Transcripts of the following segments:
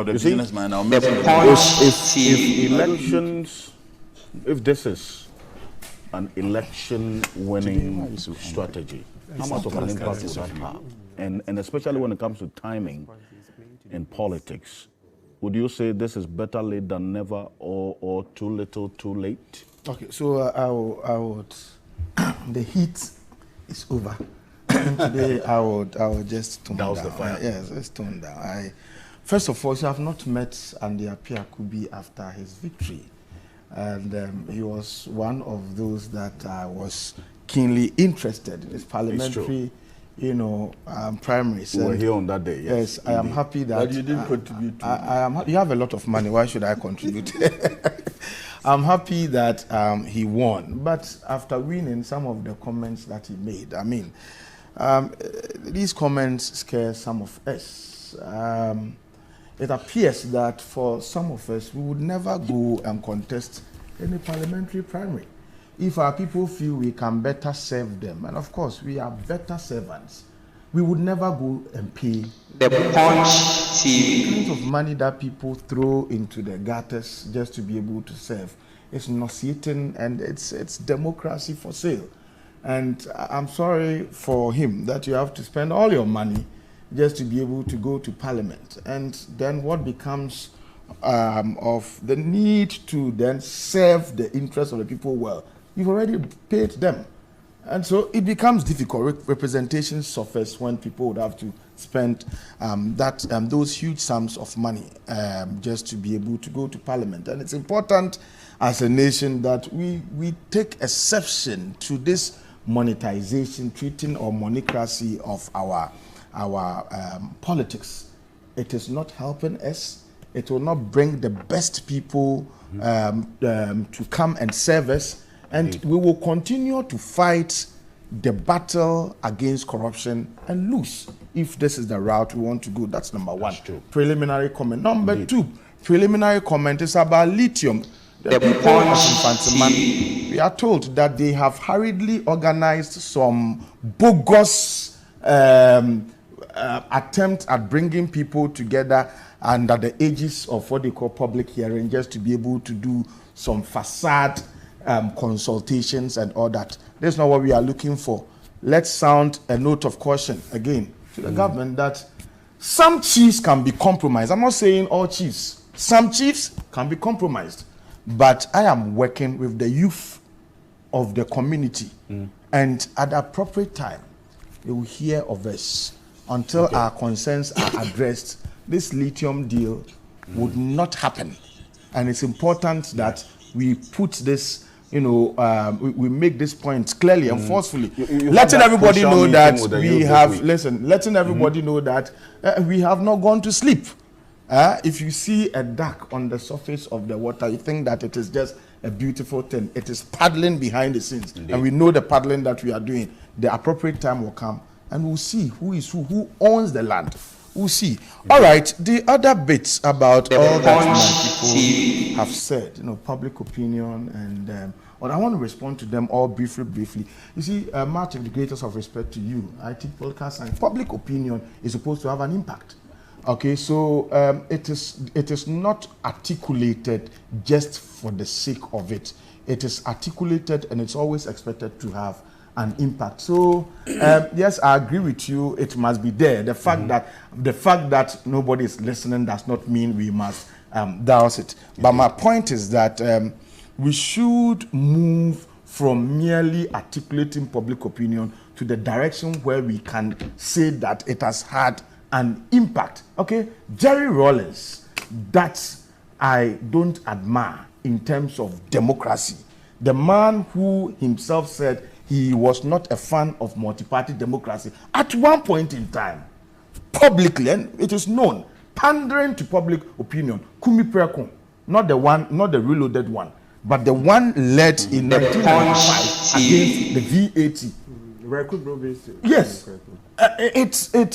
the businessman now. If elections, if this is an election-winning strategy, how much of an impact would that have? And especially when it comes to timing in politics, would you say this is better late than never, or too little, too late? Okay, so I would. The heat is over. Today I would just tone down. The fire. Yes, let's tone down. First of all, I have not met Andy Appiah Kubi after his victory, and he was one of those that I was keenly interested in his parliamentary, primaries. We were here on that day. Yes, I am happy that. But you didn't contribute. You have a lot of money. Why should I contribute? I'm happy that he won, but after winning, some of the comments that he made, these comments scare some of us. It appears that for some of us, we would never go and contest any parliamentary primary if our people feel we can better serve them. And of course, we are better servants. We would never go and pay the Punch TV. The kind of money that people throw into the gutters just to be able to serve. It's nauseating, and it's democracy for sale. And I'm sorry for him that you have to spend all your money just to be able to go to parliament. And then what becomes of the need to then serve the interests of the people well? You've already paid them. And so it becomes difficult. Representation suffers when people would have to spend those huge sums of money just to be able to go to parliament. And it's important as a nation that we take exception to this monetization, treating or monocracy of our politics. It is not helping us. It will not bring the best people to come and serve us. And we will continue to fight the battle against corruption and lose if this is the route we want to go. That's number one. True. Preliminary comment. Number two, preliminary comment is about lithium. The people of Infantiman, we are told that they have hurriedly organized some bogus attempt at bringing people together under the aegis of what they call public hearing, just to be able to do some facade consultations and all that. That's not what we are looking for. Let's sound a note of caution again to the government that some chiefs can be compromised. I'm not saying all chiefs. Some chiefs can be compromised. But I am working with the youth of the community. And at the appropriate time, they will hear of us. Until our concerns are addressed, this lithium deal would not happen. And it's important that we put this, we make this point clearly and forcefully, letting everybody know that we have, letting everybody know that we have not gone to sleep. If you see a duck on the surface of the water, you think that it is just a beautiful thing. It is paddling behind the scenes. Indeed. And we know the paddling that we are doing. The appropriate time will come, and we'll see who owns the land. We'll see. Indeed. All right, the other bits about all that my people have said, public opinion, and I want to respond to them all briefly. You see, much of the greatest of respect to you, I teach political science. Public opinion is supposed to have an impact. Okay, so it is not articulated just for the sake of it. It is articulated, and it's always expected to have an impact. So yes, I agree with you. It must be there. The fact that nobody is listening does not mean we must douse it. But my point is that we should move from merely articulating public opinion to the direction where we can say that it has had an impact. Okay, Jerry Rawlings, that I don't admire in terms of democracy. The man who himself said he was not a fan of multi-party democracy at one point in time, publicly, and it is known, pandering to public opinion. Kumi Prekum, not the reloaded one, but the one led in 1995 against the VAT. Yes,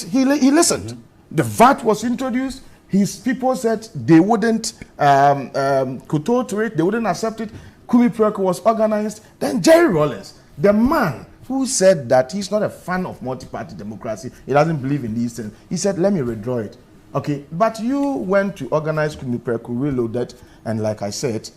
he listened. The VAT was introduced. His people said they wouldn't kowtow to it. They wouldn't accept it. Kumi Prekum was organized. Then Jerry Rawlings, the man who said that he's not a fan of multi-party democracy, he doesn't believe in these things. He said, "Let me withdraw it." Okay, but you went to organize Kunipreku Reloaded, and like I said,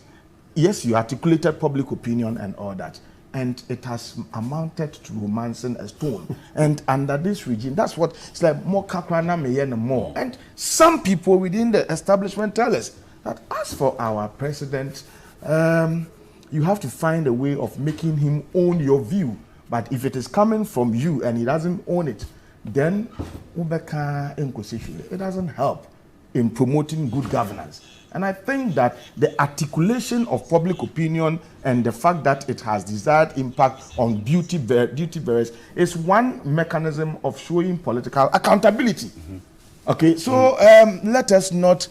yes, you articulated public opinion and all that, and it has amounted to romancing a stone. And under this regime, that's what it's like, more kakrana meyene more. And some people within the establishment tell us that as for our president, you have to find a way of making him own your view. But if it is coming from you and he doesn't own it, then it doesn't help in promoting good governance. And I think that the articulation of public opinion and the fact that it has desired impact on duty bearers is one mechanism of showing political accountability. Okay, so let us not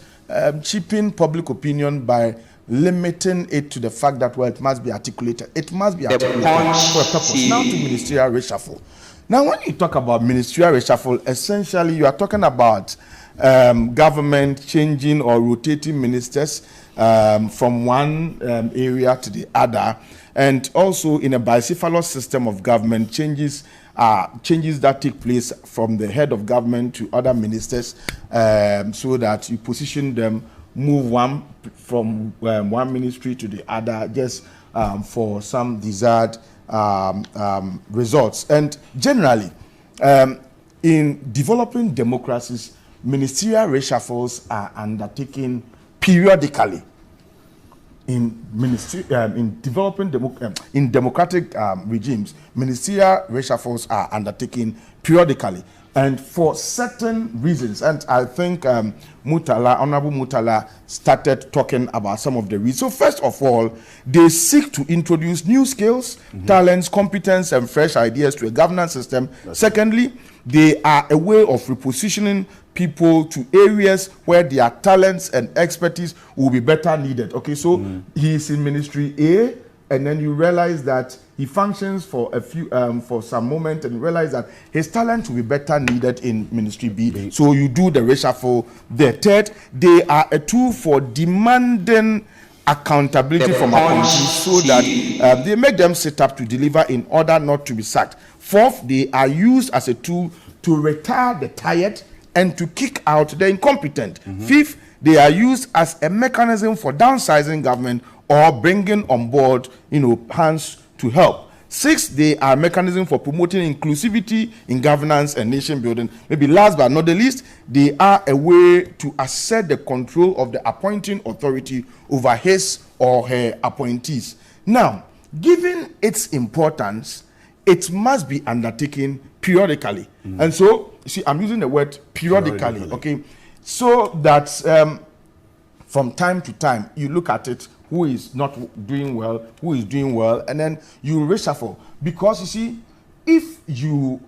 cheapen public opinion by limiting it to the fact that, well, it must be articulated. It must be articulated for a purpose. Now to ministerial reshuffle. Now, when you talk about ministerial reshuffle, essentially you are talking about government changing or rotating ministers from one area to the other, and also in a bicephalous system of government, changes that take place from the head of government to other ministers, so that you position them, move one from one ministry to the other, just for some desired results. And generally, in developing democracies, ministerial reshuffles are undertaken periodically. In democratic regimes, ministerial reshuffles are undertaken periodically, and for certain reasons. And I think Honorable Mutala started talking about some of the reasons. So first of all, they seek to introduce new skills, talents, competence, and fresh ideas to a governance system. Secondly, they are a way of repositioning people to areas where their talents and expertise will be better needed. Okay, so he is in ministry A, and then you realize that he functions for some moment, and realize that his talent will be better needed in ministry B. So you do the reshuffle there. Third, they are a tool for demanding accountability from appointees, so that they make them sit up to deliver in order not to be sacked. Fourth, they are used as a tool to retire the tired and to kick out the incompetent. Fifth, they are used as a mechanism for downsizing government or bringing on board, hands to help. Sixth, they are a mechanism for promoting inclusivity in governance and nation building. Maybe last but not the least, they are a way to assert the control of the appointing authority over his or her appointees. Now, given its importance, it must be undertaken periodically. And so, you see, I'm using the word periodically, okay? So that from time to time, you look at it, who is not doing well, who is doing well, and then you reshuffle. Because, you see, if you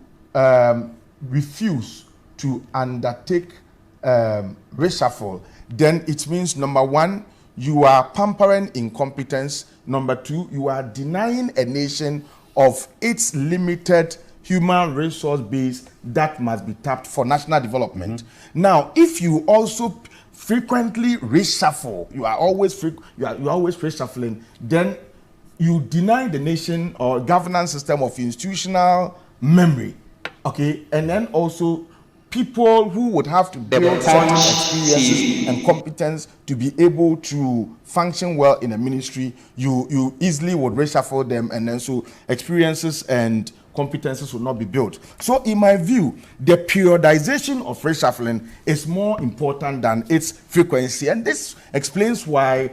refuse to undertake reshuffle, then it means, number one, you are pampering incompetence. Number two, you are denying a nation of its limited human resource base that must be tapped for national development. Now, if you also frequently reshuffle, you are always reshuffling, then you deny the nation or governance system of institutional memory. Okay, and then also people who would have to build certain experiences and competence to be able to function well in a ministry, you easily would reshuffle them, and then so experiences and competences will not be built. So in my view, the periodization of reshuffling is more important than its frequency. And this explains why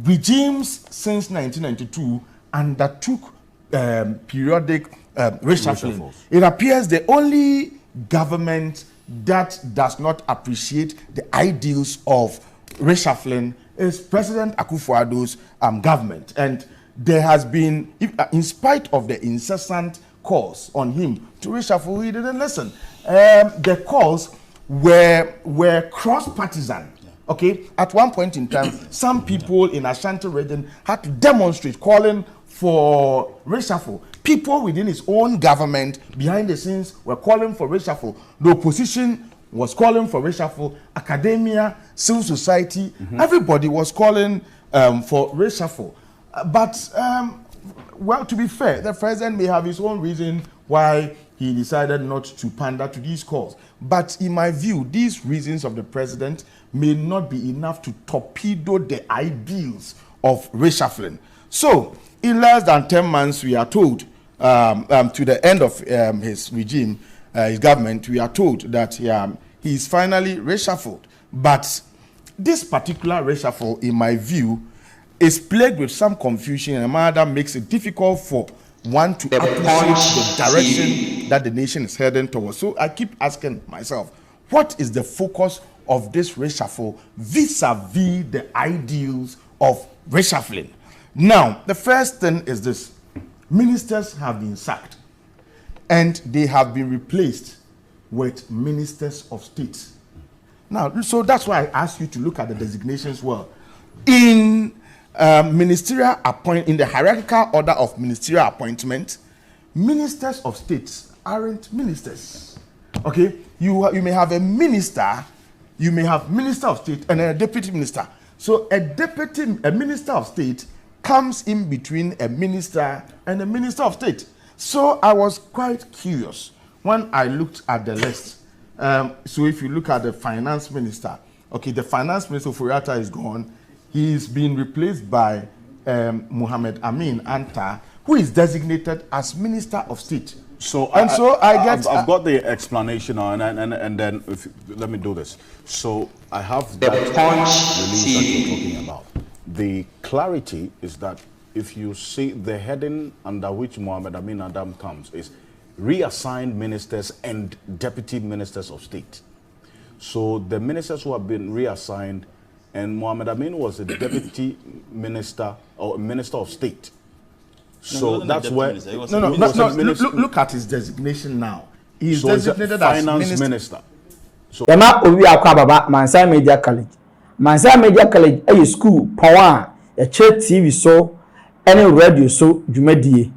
regimes since 1992 undertook periodic reshuffling. It appears the only government that does not appreciate the ideals of reshuffling is President Akufo-Addo's government. And there has been, in spite of the incessant calls on him to reshuffle, he didn't listen. The calls were cross-partisan. Okay, at one point in time, some people in Ashanti region had to demonstrate, calling for reshuffle. People within his own government, behind the scenes, were calling for reshuffle. The opposition was calling for reshuffle. Academia, civil society, everybody was calling for reshuffle. But well, to be fair, the president may have his own reason why he decided not to pander to these calls. But in my view, these reasons of the president may not be enough to torpedo the ideals of reshuffling. So, in less than 10 months, we are told, to the end of his regime, his government, we are told that he is finally reshuffled. But this particular reshuffle, in my view, is plagued with some confusion in a manner that makes it difficult for one to appreciate the direction that the nation is heading towards. So I keep asking myself, what is the focus of this reshuffle vis-a-vis the ideals of reshuffling? Now, the first thing is this. Ministers have been sacked and they have been replaced with ministers of state. Now, so that's why I asked you to look at the designations well. In ministerial appointment, in the hierarchical order of ministerial appointment, ministers of states aren't ministers. Okay, you may have a minister, you may have minister of state and a deputy minister. So a minister of state comes in between a minister and a minister of state. So I was quite curious when I looked at the list. So if you look at the finance minister, okay, the finance minister Furiata is gone. He's been replaced by Muhammad Amin Anta, who is designated as Minister of State. So I've got the explanation now, and then let me do this. So I have that release that you're talking about. The clarity is that if you see the heading under which Muhammad Amin Adam comes is reassigned ministers and deputy ministers of state. So the ministers who have been reassigned, and Muhammad Amin was a deputy minister or minister of state. So that's where look at his designation now. He is designated as finance minister. So Yama Owi Akwababa Mansa Media College. Mansa Media College is school power a TV so any radio so dwumadie.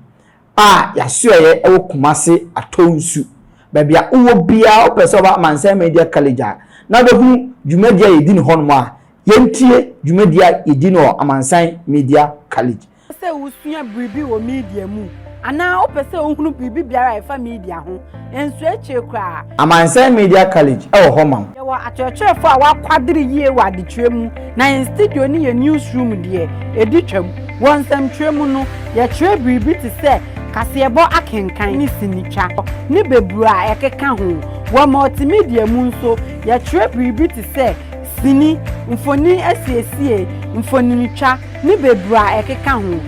Yasuye ewo Kumase atonsu. Baby a uwo bia opese ba Mansa Media College a. Na be hu dwumadie yedi ni hono a. Yentie dwumadie yedi no Mansa Media College. Se usua bribi wo media mu. Ana opese ohunu bribi biara efa media ho. Enso eche kra. Mansa Media College ewo homa. Ye wa achechefo a wa kwadiri yie wa ditwe mu. Na in studio ni ye newsroom de editwam. Wonsam twemu no ye twe bribi ti se kasebo akenkan ni sinitwa. Ni bebura ekeka ho. Wa multimedia mu nso ye twe bribi ti se sini mfoni asiesie mfoni nitwa ni bebura ekeka ho.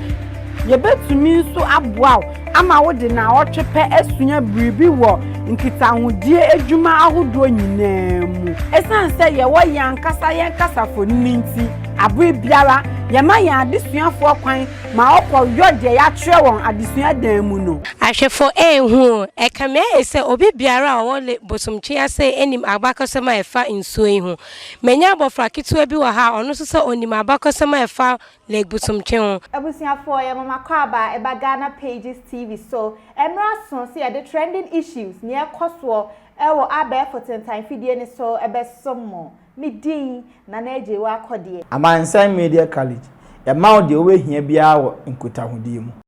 Ye betumi nso aboa ama wo de na otwepe asunya bribi wo nkitahudie adwuma ahodo nyinaa mu. Esan se ye wo yankasa foni nti abwe biara ye ma ya adesuafo kwan ma okọ yode ya twerɛ won adesua dan mu no. Ahwefo ehu ekame ese obi biara a wole bosomtwe ase enim abakosema efa nsuo ehu. Menya abofra ketewa bi wa ha ono so se onim abakosema efa le bosomtwe ho. Abusuafo ye mama kwaba eba Ghana Pages TV so emra so se the trending issues near koso ewo abe for time fidie ni so ebe somo midin na naje wa akode. Mansa Media College e ma o de we hia bia wo nkutahudie mu.